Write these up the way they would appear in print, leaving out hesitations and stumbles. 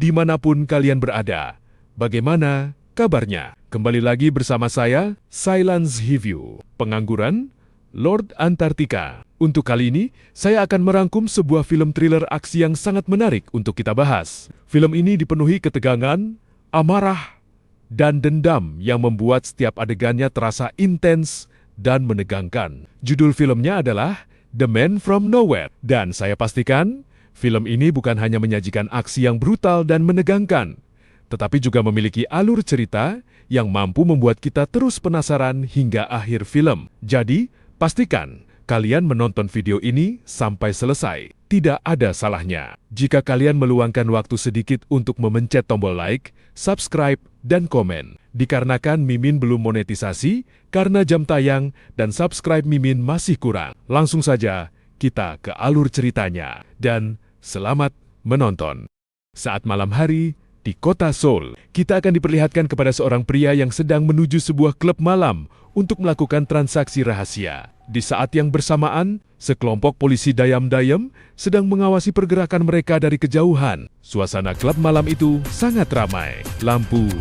dimanapun kalian berada. Bagaimana kabarnya? Kembali lagi bersama saya, Silence Review, pengangguran Lord Antartika. Untuk kali ini, saya akan merangkum sebuah film thriller aksi yang sangat menarik untuk kita bahas. Film ini dipenuhi ketegangan, amarah, dan dendam yang membuat setiap adegannya terasa intens dan menegangkan. Judul filmnya adalah The Man from Nowhere. Dan saya pastikan, film ini bukan hanya menyajikan aksi yang brutal dan menegangkan, tetapi juga memiliki alur cerita yang mampu membuat kita terus penasaran hingga akhir film. Jadi, pastikan kalian menonton video ini sampai selesai. Tidak ada salahnya jika kalian meluangkan waktu sedikit untuk memencet tombol like, subscribe, dan komen. Dikarenakan Mimin belum monetisasi karena jam tayang dan subscribe Mimin masih kurang. Langsung saja kita ke alur ceritanya. Dan selamat menonton. Saat malam hari di kota Seoul, kita akan diperlihatkan kepada seorang pria yang sedang menuju sebuah klub malam untuk melakukan transaksi rahasia. Di saat yang bersamaan, sekelompok polisi dayam-dayam sedang mengawasi pergerakan mereka dari kejauhan. Suasana klub malam itu sangat ramai. Lampu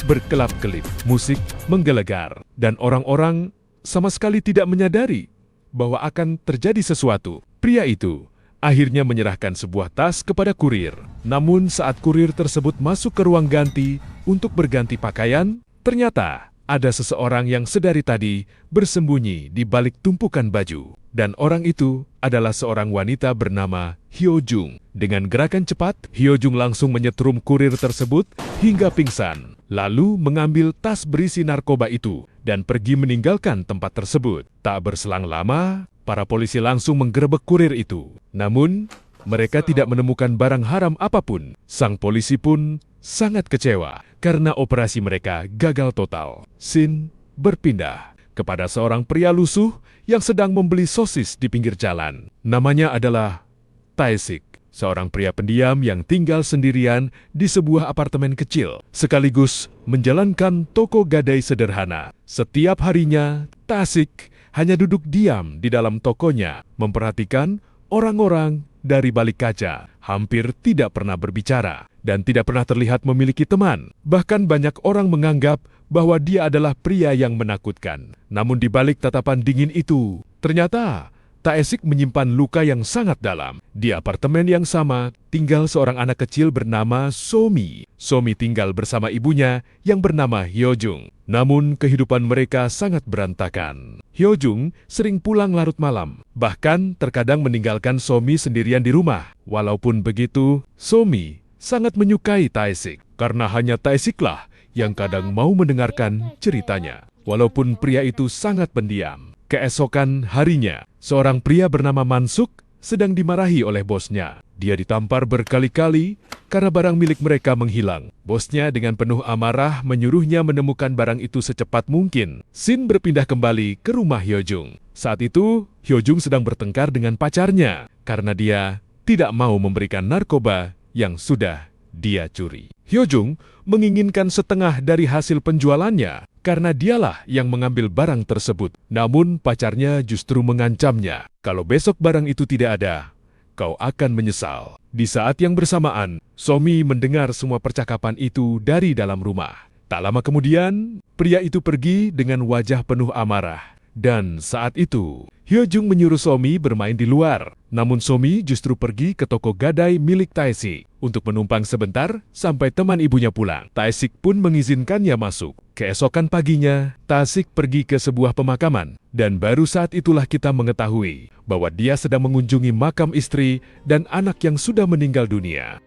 berkelap-kelip, musik menggelegar, dan orang-orang sama sekali tidak menyadari bahwa akan terjadi sesuatu. Pria itu akhirnya menyerahkan sebuah tas kepada kurir. Namun saat kurir tersebut masuk ke ruang ganti untuk berganti pakaian, ternyata ada seseorang yang sedari tadi bersembunyi di balik tumpukan baju. Dan orang itu adalah seorang wanita bernama Hyo Jung. Dengan gerakan cepat, Hyo Jung langsung menyetrum kurir tersebut hingga pingsan, lalu mengambil tas berisi narkoba itu dan pergi meninggalkan tempat tersebut. Tak berselang lama, para polisi langsung menggerebek kurir itu. Namun, mereka tidak menemukan barang haram apapun. Sang polisi pun sangat kecewa karena operasi mereka gagal total. Scene berpindah kepada seorang pria lusuh yang sedang membeli sosis di pinggir jalan. Namanya adalah Tae-sik, seorang pria pendiam yang tinggal sendirian di sebuah apartemen kecil, sekaligus menjalankan toko gadai sederhana. Setiap harinya, Tae-sik hanya duduk diam di dalam tokonya, memperhatikan orang-orang dari balik kaca, hampir tidak pernah berbicara, dan tidak pernah terlihat memiliki teman. Bahkan banyak orang menganggap bahwa dia adalah pria yang menakutkan. Namun di balik tatapan dingin itu, ternyata Tae-sik menyimpan luka yang sangat dalam. Di apartemen yang sama, tinggal seorang anak kecil bernama Somi. Somi tinggal bersama ibunya yang bernama Hyo Jung. Namun kehidupan mereka sangat berantakan. Hyo Jung sering pulang larut malam, bahkan terkadang meninggalkan Somi sendirian di rumah. Walaupun begitu, Somi sangat menyukai Tae-sik, karena hanya Tae-siklah yang kadang mau mendengarkan ceritanya. Walaupun pria itu sangat pendiam. Keesokan harinya, seorang pria bernama Mansuk sedang dimarahi oleh bosnya. Dia ditampar berkali-kali karena barang milik mereka menghilang. Bosnya dengan penuh amarah menyuruhnya menemukan barang itu secepat mungkin. Scene berpindah kembali ke rumah Hyo Jung. Saat itu, Hyo Jung sedang bertengkar dengan pacarnya karena dia tidak mau memberikan narkoba yang sudah dia curi. Hyo Jung menginginkan setengah dari hasil penjualannya karena dialah yang mengambil barang tersebut. Namun pacarnya justru mengancamnya, kalau besok barang itu tidak ada, kau akan menyesal. Di saat yang bersamaan, Somi mendengar semua percakapan itu dari dalam rumah. Tak lama kemudian, pria itu pergi dengan wajah penuh amarah. Dan saat itu, Hyo Jung menyuruh Somi bermain di luar. Namun Somi justru pergi ke toko gadai milik Tae-sik untuk menumpang sebentar sampai teman ibunya pulang. Tae-sik pun mengizinkannya masuk. Keesokan paginya, Tae-sik pergi ke sebuah pemakaman. Dan baru saat itulah kita mengetahui bahwa dia sedang mengunjungi makam istri dan anak yang sudah meninggal dunia.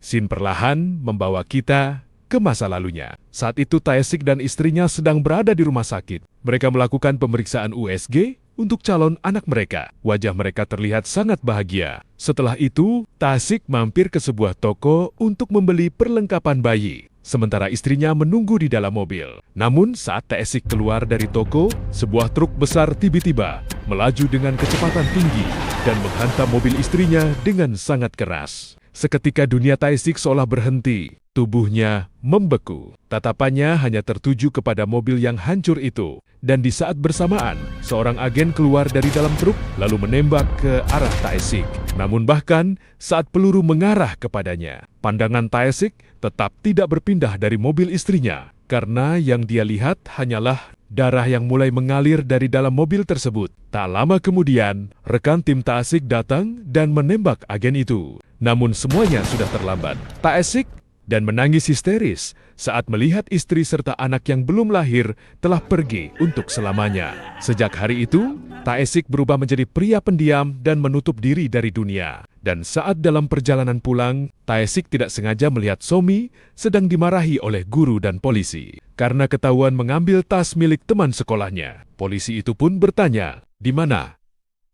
Scene perlahan membawa kita ke masa lalunya. Saat itu Tae-sik dan istrinya sedang berada di rumah sakit. Mereka melakukan pemeriksaan USG untuk calon anak mereka. Wajah mereka terlihat sangat bahagia. Setelah itu, Tae-sik mampir ke sebuah toko untuk membeli perlengkapan bayi. Sementara istrinya menunggu di dalam mobil. Namun saat Tae-sik keluar dari toko, sebuah truk besar tiba-tiba melaju dengan kecepatan tinggi dan menghantam mobil istrinya dengan sangat keras. Seketika dunia Taesik seolah berhenti. Tubuhnya membeku. Tatapannya hanya tertuju kepada mobil yang hancur itu. Dan di saat bersamaan, seorang agen keluar dari dalam truk lalu menembak ke arah Taesik. Namun bahkan saat peluru mengarah kepadanya, pandangan Taesik tetap tidak berpindah dari mobil istrinya. Karena yang dia lihat hanyalah darah yang mulai mengalir dari dalam mobil tersebut. Tak lama kemudian, rekan tim Taesik datang dan menembak agen itu. Namun semuanya sudah terlambat. Taesik dan menangis histeris saat melihat istri serta anak yang belum lahir telah pergi untuk selamanya. Sejak hari itu, Taesik berubah menjadi pria pendiam dan menutup diri dari dunia. Dan saat dalam perjalanan pulang, Taesik tidak sengaja melihat Somi sedang dimarahi oleh guru dan polisi karena ketahuan mengambil tas milik teman sekolahnya. Polisi itu pun bertanya, "Di mana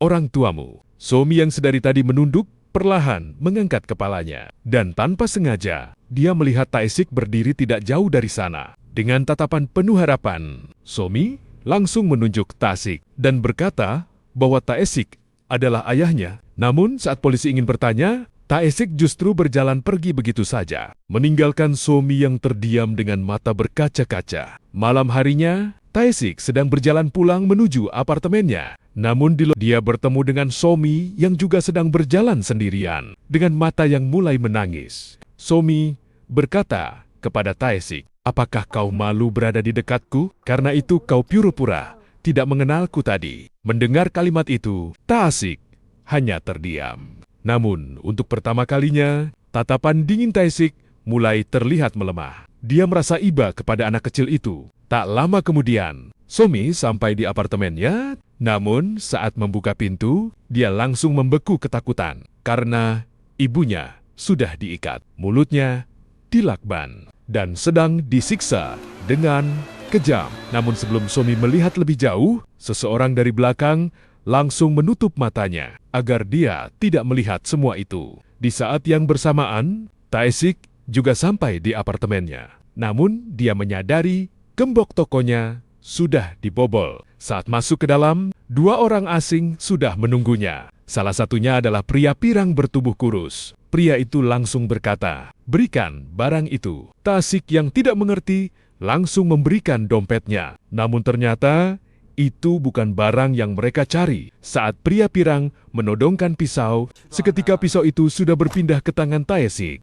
orang tuamu?" Somi yang sedari tadi menunduk perlahan mengangkat kepalanya. Dan tanpa sengaja, dia melihat Taesik berdiri tidak jauh dari sana. Dengan tatapan penuh harapan, Somi langsung menunjuk Taesik dan berkata bahwa Taesik adalah ayahnya. Namun saat polisi ingin bertanya, Taesik justru berjalan pergi begitu saja, meninggalkan Somi yang terdiam dengan mata berkaca-kaca. Malam harinya, Taesik sedang berjalan pulang menuju apartemennya. Namun dia bertemu dengan Somi yang juga sedang berjalan sendirian, dengan mata yang mulai menangis. Somi berkata kepada Taesik, "Apakah kau malu berada di dekatku? Karena itu kau pura-pura tidak mengenalku tadi." Mendengar kalimat itu, Taesik hanya terdiam. Namun, untuk pertama kalinya, tatapan dingin Taesik mulai terlihat melemah. Dia merasa iba kepada anak kecil itu. Tak lama kemudian, Somi sampai di apartemennya, namun saat membuka pintu, dia langsung membeku ketakutan karena ibunya sudah diikat, mulutnya dilakban, dan sedang disiksa dengan kejam. Namun sebelum Somi melihat lebih jauh, seseorang dari belakang langsung menutup matanya agar dia tidak melihat semua itu. Di saat yang bersamaan, Taesik juga sampai di apartemennya. Namun dia menyadari gembok tokonya sudah dibobol. Saat masuk ke dalam, dua orang asing sudah menunggunya. Salah satunya adalah pria pirang bertubuh kurus. Pria itu langsung berkata, "Berikan barang itu." Taesik yang tidak mengerti langsung memberikan dompetnya. Namun ternyata itu bukan barang yang mereka cari. Saat pria pirang menodongkan pisau, seketika pisau itu sudah berpindah ke tangan Taesik.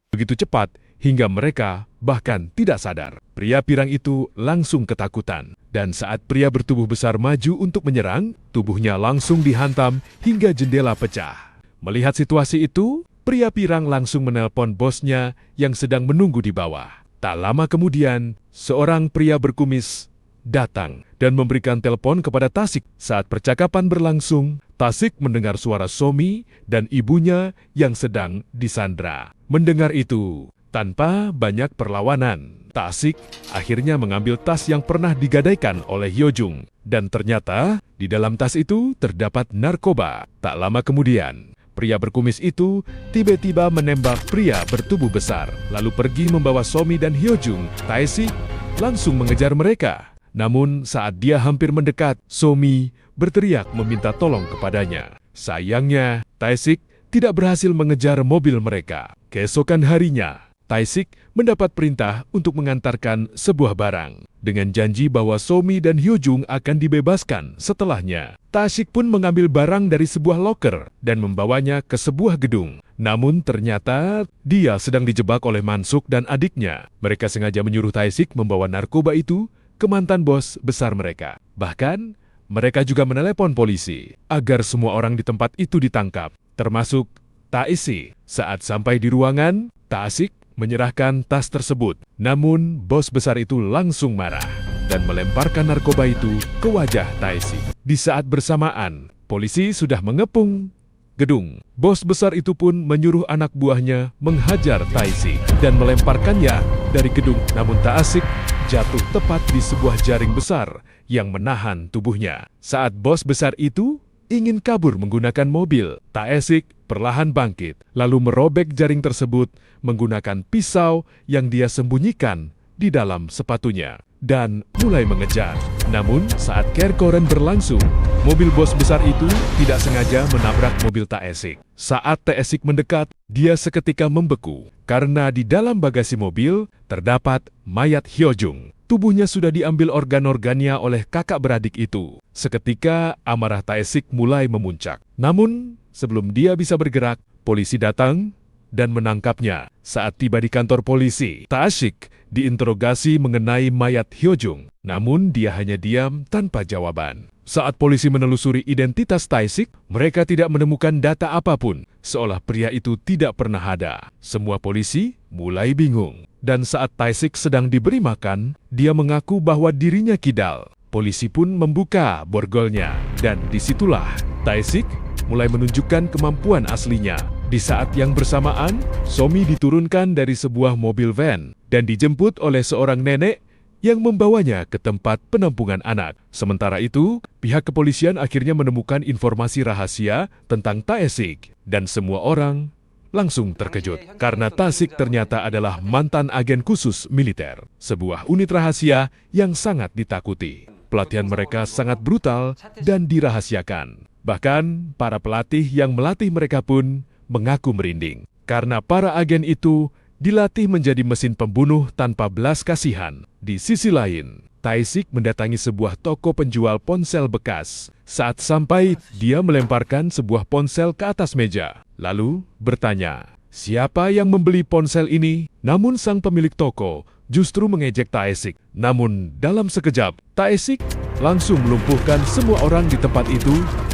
Begitu cepat, hingga mereka bahkan tidak sadar. Pria pirang itu langsung ketakutan. Dan saat pria bertubuh besar maju untuk menyerang, tubuhnya langsung dihantam hingga jendela pecah. Melihat situasi itu, pria pirang langsung menelpon bosnya yang sedang menunggu di bawah. Tak lama kemudian, seorang pria berkumis datang dan memberikan telepon kepada Taesik. Saat percakapan berlangsung, Taesik mendengar suara Somi dan ibunya yang sedang disandra. Mendengar itu, tanpa banyak perlawanan, Taesik akhirnya mengambil tas yang pernah digadaikan oleh Hyojung. Dan ternyata, di dalam tas itu terdapat narkoba. Tak lama kemudian, pria berkumis itu tiba-tiba menembak pria bertubuh besar, lalu pergi membawa Somi dan Hyojung. Taesik langsung mengejar mereka. Namun saat dia hampir mendekat, Somi berteriak meminta tolong kepadanya. Sayangnya, Taesik tidak berhasil mengejar mobil mereka. Keesokan harinya, Taesik mendapat perintah untuk mengantarkan sebuah barang. Dengan janji bahwa Somi dan Hyojung akan dibebaskan setelahnya. Taesik pun mengambil barang dari sebuah loker dan membawanya ke sebuah gedung. Namun ternyata dia sedang dijebak oleh Mansuk dan adiknya. Mereka sengaja menyuruh Taesik membawa narkoba itu ke mantan bos besar mereka. Bahkan, mereka juga menelepon polisi agar semua orang di tempat itu ditangkap, termasuk Taesik. Saat sampai di ruangan, Taesik menyerahkan tas tersebut. Namun, bos besar itu langsung marah dan melemparkan narkoba itu ke wajah Taesik. Di saat bersamaan, polisi sudah mengepung gedung. Bos besar itu pun menyuruh anak buahnya menghajar Taesik dan melemparkannya dari gedung. Namun Taesik jatuh tepat di sebuah jaring besar yang menahan tubuhnya. Saat bos besar itu ingin kabur menggunakan mobil, Taesik perlahan bangkit, lalu merobek jaring tersebut menggunakan pisau yang dia sembunyikan di dalam sepatunya. dan mulai mengejar. Namun, saat Kerkoren berlangsung, mobil bos besar itu tidak sengaja menabrak mobil Taesik. Saat Taesik mendekat, dia seketika membeku karena di dalam bagasi mobil terdapat mayat Hyojung. Tubuhnya sudah diambil organ-organnya oleh kakak beradik itu. Seketika amarah Taesik mulai memuncak. Namun, sebelum dia bisa bergerak, polisi datang dan menangkapnya. Saat tiba di kantor polisi, Taesik diinterogasi mengenai mayat Hyojung. Namun dia hanya diam tanpa jawaban. Saat polisi menelusuri identitas Taesik, mereka tidak menemukan data apapun, seolah pria itu tidak pernah ada. Semua polisi mulai bingung. Dan saat Taesik sedang diberi makan, dia mengaku bahwa dirinya kidal. Polisi pun membuka borgolnya, dan disitulah Taesik mulai menunjukkan kemampuan aslinya. Di saat yang bersamaan, Somi diturunkan dari sebuah mobil van dan dijemput oleh seorang nenek yang membawanya ke tempat penampungan anak. Sementara itu, pihak kepolisian akhirnya menemukan informasi rahasia tentang Taesik dan semua orang langsung terkejut karena Taesik ternyata adalah mantan agen khusus militer, sebuah unit rahasia yang sangat ditakuti. Pelatihan mereka sangat brutal dan dirahasiakan. Bahkan, para pelatih yang melatih mereka pun mengaku merinding, karena para agen itu dilatih menjadi mesin pembunuh tanpa belas kasihan. Di sisi lain, Taesik mendatangi sebuah toko penjual ponsel bekas. Saat sampai, dia melemparkan sebuah ponsel ke atas meja, lalu bertanya, "Siapa yang membeli ponsel ini?" Namun sang pemilik toko justru mengejek Taesik. Namun dalam sekejap, Taesik langsung melumpuhkan semua orang di tempat itu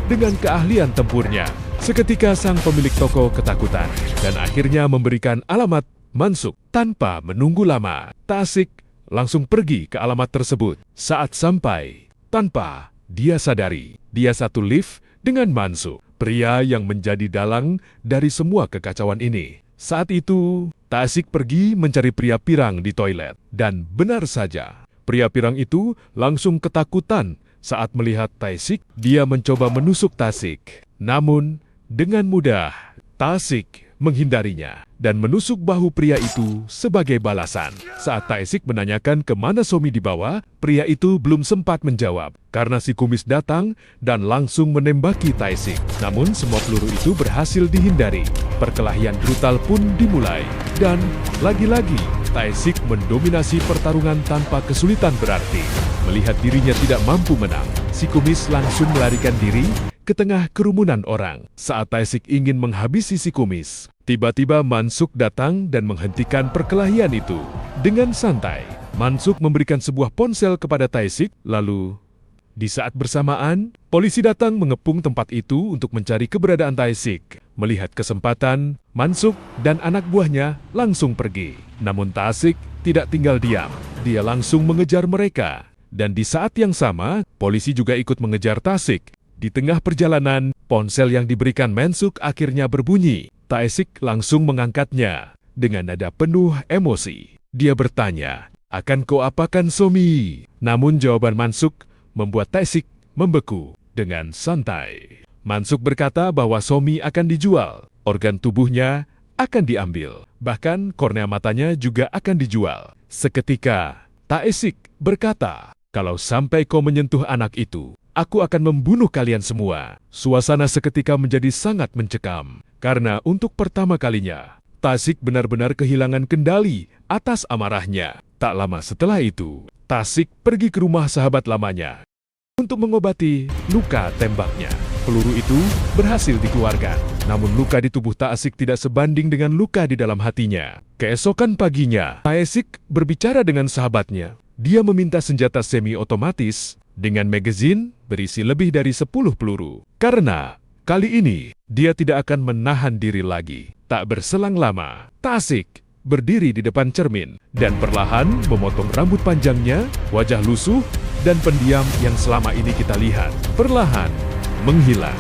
dengan keahlian tempurnya. Seketika sang pemilik toko ketakutan dan akhirnya memberikan alamat Mansuk. Tanpa menunggu lama, Taesik langsung pergi ke alamat tersebut. Saat sampai, tanpa dia sadari, dia satu lift dengan Mansuk, pria yang menjadi dalang dari semua kekacauan ini. Saat itu, Taesik pergi mencari pria pirang di toilet. Dan benar saja, pria pirang itu langsung ketakutan saat melihat Taesik. Dia mencoba menusuk Taesik. Namun, dengan mudah, Taesik menghindarinya dan menusuk bahu pria itu sebagai balasan. Saat Taesik menanyakan kemana Somi dibawa, pria itu belum sempat menjawab karena si kumis datang dan langsung menembaki Taesik. Namun semua peluru itu berhasil dihindari. Perkelahian brutal pun dimulai dan lagi-lagi Taesik mendominasi pertarungan tanpa kesulitan berarti. Melihat dirinya tidak mampu menang, si kumis langsung melarikan diri ke tengah kerumunan orang. Saat Taesik ingin menghabisi si kumis, tiba-tiba Mansuk datang dan menghentikan perkelahian itu. Dengan santai, Mansuk memberikan sebuah ponsel kepada Taesik, lalu di saat bersamaan, polisi datang mengepung tempat itu untuk mencari keberadaan Taesik. Melihat kesempatan, Mansuk dan anak buahnya langsung pergi. Namun Taesik tidak tinggal diam, dia langsung mengejar mereka. Dan di saat yang sama, polisi juga ikut mengejar Taesik. Di tengah perjalanan, ponsel yang diberikan Mansuk akhirnya berbunyi. Taesik langsung mengangkatnya dengan nada penuh emosi. Dia bertanya, "Akan kau apakan Somi?" Namun jawaban Mansuk membuat Taesik membeku dengan santai. Mansuk berkata bahwa Somi akan dijual, organ tubuhnya akan diambil, bahkan kornea matanya juga akan dijual. Seketika, Taesik berkata, "Kalau sampai kau menyentuh anak itu, aku akan membunuh kalian semua." Suasana seketika menjadi sangat mencekam, karena untuk pertama kalinya, Taesik benar-benar kehilangan kendali atas amarahnya. Tak lama setelah itu, Taesik pergi ke rumah sahabat lamanya untuk mengobati luka tembaknya. Peluru itu berhasil dikeluarkan, namun luka di tubuh Taesik tidak sebanding dengan luka di dalam hatinya. Keesokan paginya, Taesik berbicara dengan sahabatnya. Dia meminta senjata semi-otomatis dengan magazin berisi lebih dari 10 peluru. Karena kali ini, dia tidak akan menahan diri lagi. Tak berselang lama, Taesik berdiri di depan cermin dan perlahan memotong rambut panjangnya, wajah lusuh, dan pendiam yang selama ini kita lihat perlahan menghilang.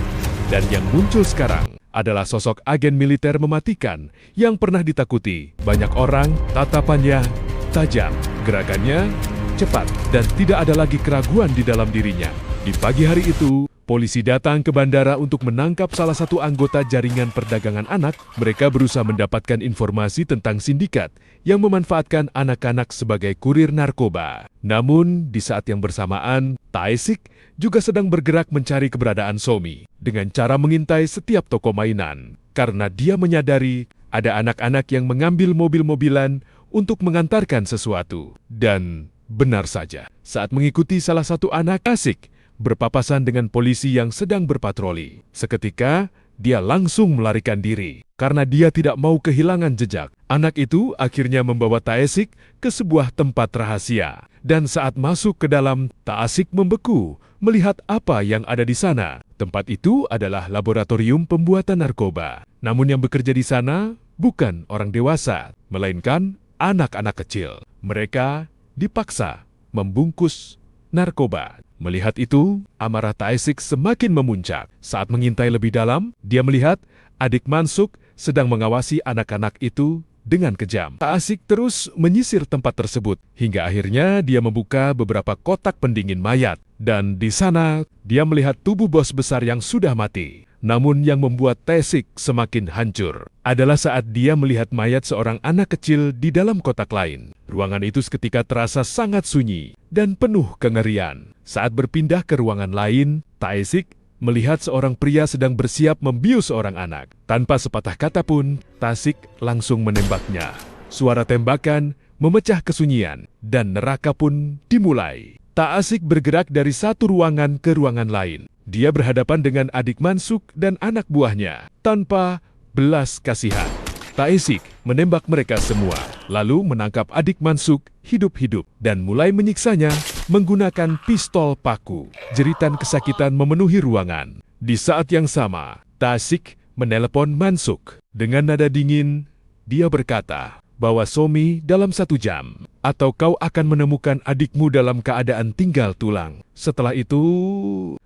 Dan yang muncul sekarang adalah sosok agen militer mematikan yang pernah ditakuti banyak orang. Tatapannya tajam, gerakannya cepat, dan tidak ada lagi keraguan di dalam dirinya. Di pagi hari itu, polisi datang ke bandara untuk menangkap salah satu anggota jaringan perdagangan anak. Mereka berusaha mendapatkan informasi tentang sindikat yang memanfaatkan anak-anak sebagai kurir narkoba. Namun, di saat yang bersamaan, Tae-sik juga sedang bergerak mencari keberadaan Somi dengan cara mengintai setiap toko mainan. Karena dia menyadari ada anak-anak yang mengambil mobil-mobilan untuk mengantarkan sesuatu. Dan benar saja, saat mengikuti salah satu anak, Tae-sik berpapasan dengan polisi yang sedang berpatroli. Seketika, dia langsung melarikan diri. Karena dia tidak mau kehilangan jejak, anak itu akhirnya membawa Tae-sik ke sebuah tempat rahasia. Dan saat masuk ke dalam, Tae-sik membeku melihat apa yang ada di sana. Tempat itu adalah laboratorium pembuatan narkoba. Namun yang bekerja di sana bukan orang dewasa, melainkan anak-anak kecil. Mereka dipaksa membungkus narkoba. Melihat itu, amarah Tae-sik semakin memuncak. Saat mengintai lebih dalam, dia melihat adik Mansuk sedang mengawasi anak-anak itu dengan kejam. Tae-sik terus menyisir tempat tersebut, hingga akhirnya dia membuka beberapa kotak pendingin mayat. Dan di sana, dia melihat tubuh bos besar yang sudah mati. Namun yang membuat Tae-sik semakin hancur adalah saat dia melihat mayat seorang anak kecil di dalam kotak lain. Ruangan itu seketika terasa sangat sunyi dan penuh kengerian. Saat berpindah ke ruangan lain, Tae-sik melihat seorang pria sedang bersiap membius seorang anak. Tanpa sepatah kata pun, Tae-sik langsung menembaknya. Suara tembakan memecah kesunyian dan neraka pun dimulai. Tae-sik bergerak dari satu ruangan ke ruangan lain. Dia berhadapan dengan adik Mansuk dan anak buahnya tanpa belas kasihan. Tae-sik menembak mereka semua, lalu menangkap adik Mansuk hidup-hidup dan mulai menyiksanya menggunakan pistol paku. Jeritan kesakitan memenuhi ruangan. Di saat yang sama, Tae-sik menelepon Mansuk. Dengan nada dingin, dia berkata bahwa Somi dalam 1 jam, atau kau akan menemukan adikmu dalam keadaan tinggal tulang. Setelah itu,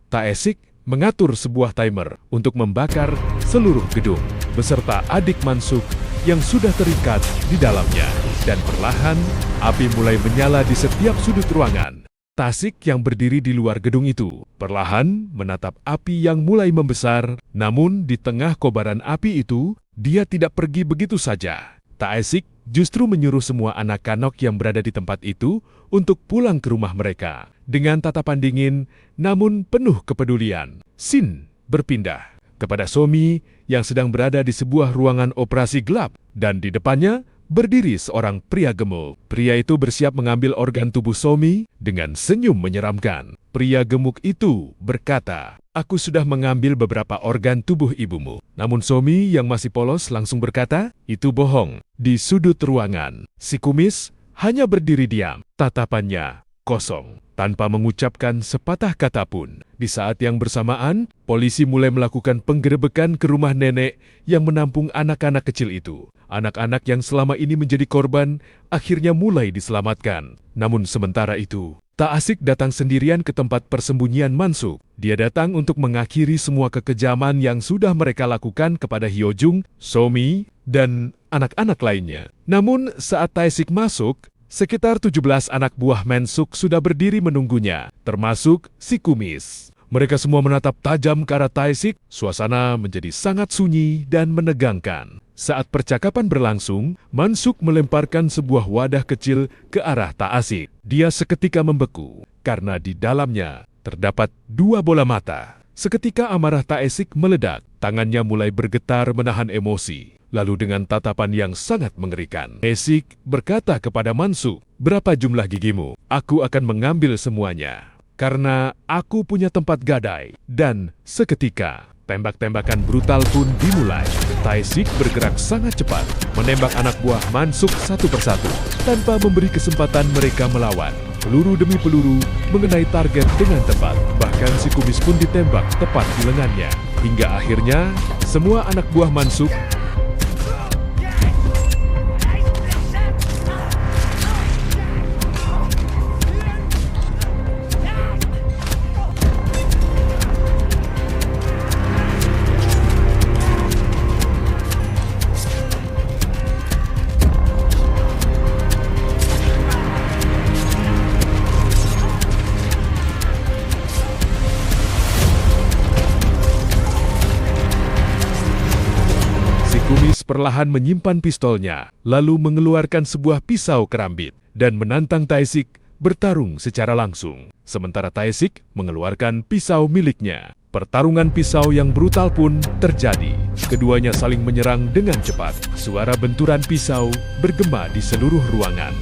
Tae-sik mengatur sebuah timer untuk membakar seluruh gedung, beserta adik Mansuk yang sudah terikat di dalamnya. Dan perlahan, api mulai menyala di setiap sudut ruangan. Tae-sik yang berdiri di luar gedung itu perlahan menatap api yang mulai membesar. Namun di tengah kobaran api itu, dia tidak pergi begitu saja. Tae-sik justru menyuruh semua anak-anak yang berada di tempat itu untuk pulang ke rumah mereka. Dengan tatapan dingin, namun penuh kepedulian, Shin berpindah kepada Somi yang sedang berada di sebuah ruangan operasi gelap. Dan di depannya berdiri seorang pria gemuk. Pria itu bersiap mengambil organ tubuh Somi dengan senyum menyeramkan. Pria gemuk itu berkata, "Aku sudah mengambil beberapa organ tubuh ibumu." Namun Somi yang masih polos langsung berkata, "Itu bohong." Di sudut ruangan, si kumis hanya berdiri diam, tatapannya kosong, tanpa mengucapkan sepatah kata pun. Di saat yang bersamaan, polisi mulai melakukan penggerebekan ke rumah nenek yang menampung anak-anak kecil itu. Anak-anak yang selama ini menjadi korban akhirnya mulai diselamatkan. Namun sementara itu, Tae-sik datang sendirian ke tempat persembunyian Mansuk. Dia datang untuk mengakhiri semua kekejaman yang sudah mereka lakukan kepada Hyojung, Somi, dan anak-anak lainnya. Namun saat Tae-sik masuk, sekitar 17 anak buah Mansuk sudah berdiri menunggunya, termasuk si kumis. Mereka semua menatap tajam ke arah Tae-sik. Suasana menjadi sangat sunyi dan menegangkan. Saat percakapan berlangsung, Mansuk melemparkan sebuah wadah kecil ke arah Tae-sik. Dia seketika membeku, karena di dalamnya terdapat 2 bola mata. Seketika amarah Tae-sik meledak, tangannya mulai bergetar menahan emosi. Lalu dengan tatapan yang sangat mengerikan, Tae-sik berkata kepada Mansuk, "Berapa jumlah gigimu? Aku akan mengambil semuanya. Karena aku punya tempat gadai." Dan seketika, tembak-tembakan brutal pun dimulai. Tae-sik bergerak sangat cepat, menembak anak buah Mansuk satu persatu, tanpa memberi kesempatan mereka melawan. Peluru demi peluru mengenai target dengan tepat. Bahkan si kumis pun ditembak tepat di lengannya. Hingga akhirnya, semua anak buah Mansuk perlahan menyimpan pistolnya, lalu mengeluarkan sebuah pisau kerambit dan menantang Tae-sik bertarung secara langsung. Sementara Tae-sik mengeluarkan pisau miliknya. Pertarungan pisau yang brutal pun terjadi. Keduanya saling menyerang dengan cepat. Suara benturan pisau bergema di seluruh ruangan.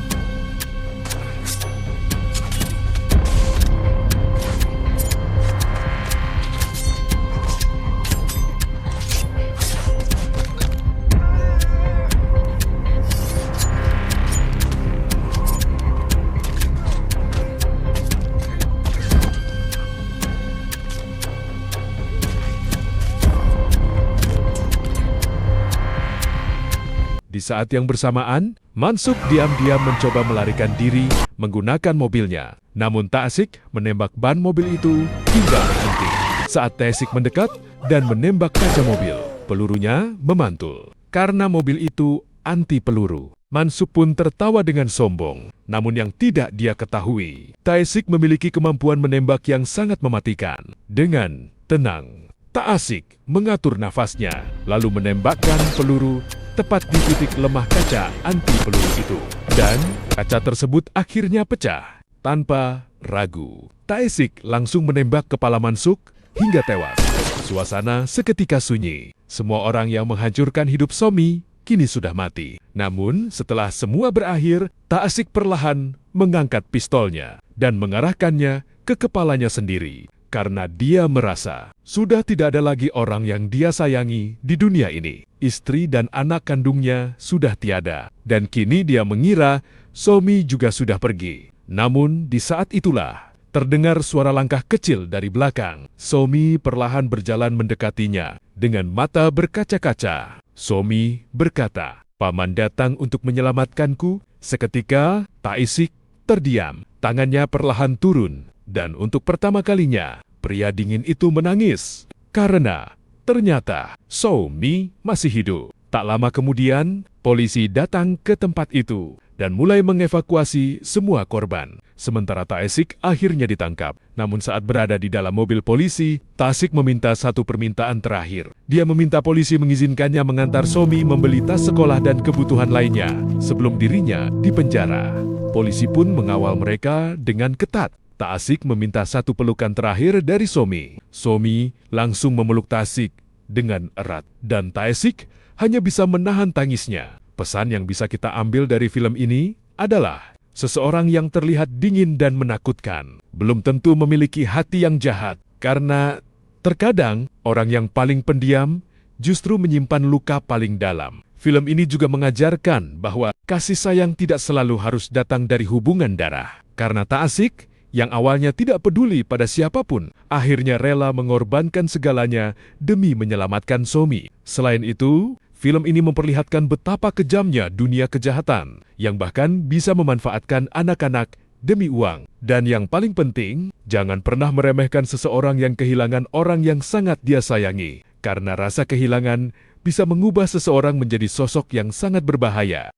Di saat yang bersamaan, Mansuk diam-diam mencoba melarikan diri menggunakan mobilnya. Namun Tae-sik menembak ban mobil itu hingga berhenti. Saat Tae-sik mendekat dan menembak kaca mobil, pelurunya memantul. Karena mobil itu anti peluru, Mansuk pun tertawa dengan sombong. Namun yang tidak dia ketahui, Tae-sik memiliki kemampuan menembak yang sangat mematikan. Dengan tenang, Tae-sik mengatur nafasnya, lalu menembakkan peluru tepat di titik lemah kaca anti peluru itu. Dan kaca tersebut akhirnya pecah. Tanpa ragu, Tae-sik langsung menembak kepala Mansuk hingga tewas. Suasana seketika sunyi. Semua orang yang menghancurkan hidup Somi kini sudah mati. Namun setelah semua berakhir, Tae-sik perlahan mengangkat pistolnya dan mengarahkannya ke kepalanya sendiri. Karena dia merasa sudah tidak ada lagi orang yang dia sayangi di dunia ini. Istri dan anak kandungnya sudah tiada, dan kini dia mengira Somi juga sudah pergi. Namun di saat itulah terdengar suara langkah kecil dari belakang. Somi perlahan berjalan mendekatinya dengan mata berkaca-kaca. Somi berkata, "Paman datang untuk menyelamatkanku." Seketika Tae-sik terdiam, tangannya perlahan turun. Dan untuk pertama kalinya, pria dingin itu menangis. Karena ternyata Somi masih hidup. Tak lama kemudian, polisi datang ke tempat itu dan mulai mengevakuasi semua korban. Sementara Tae-sik akhirnya ditangkap. Namun saat berada di dalam mobil polisi, Tae-sik meminta satu permintaan terakhir. Dia meminta polisi mengizinkannya mengantar Somi membeli tas sekolah dan kebutuhan lainnya sebelum dirinya dipenjara. Polisi pun mengawal mereka dengan ketat. Tae-sik meminta satu pelukan terakhir dari Somi. Somi langsung memeluk Tae-sik dengan erat. Dan Tae-sik hanya bisa menahan tangisnya. Pesan yang bisa kita ambil dari film ini adalah seseorang yang terlihat dingin dan menakutkan belum tentu memiliki hati yang jahat. Karena terkadang orang yang paling pendiam justru menyimpan luka paling dalam. Film ini juga mengajarkan bahwa kasih sayang tidak selalu harus datang dari hubungan darah. Karena Tae-sik yang awalnya tidak peduli pada siapapun, akhirnya rela mengorbankan segalanya demi menyelamatkan Somi. Selain itu, film ini memperlihatkan betapa kejamnya dunia kejahatan, yang bahkan bisa memanfaatkan anak-anak demi uang. Dan yang paling penting, jangan pernah meremehkan seseorang yang kehilangan orang yang sangat dia sayangi, karena rasa kehilangan bisa mengubah seseorang menjadi sosok yang sangat berbahaya.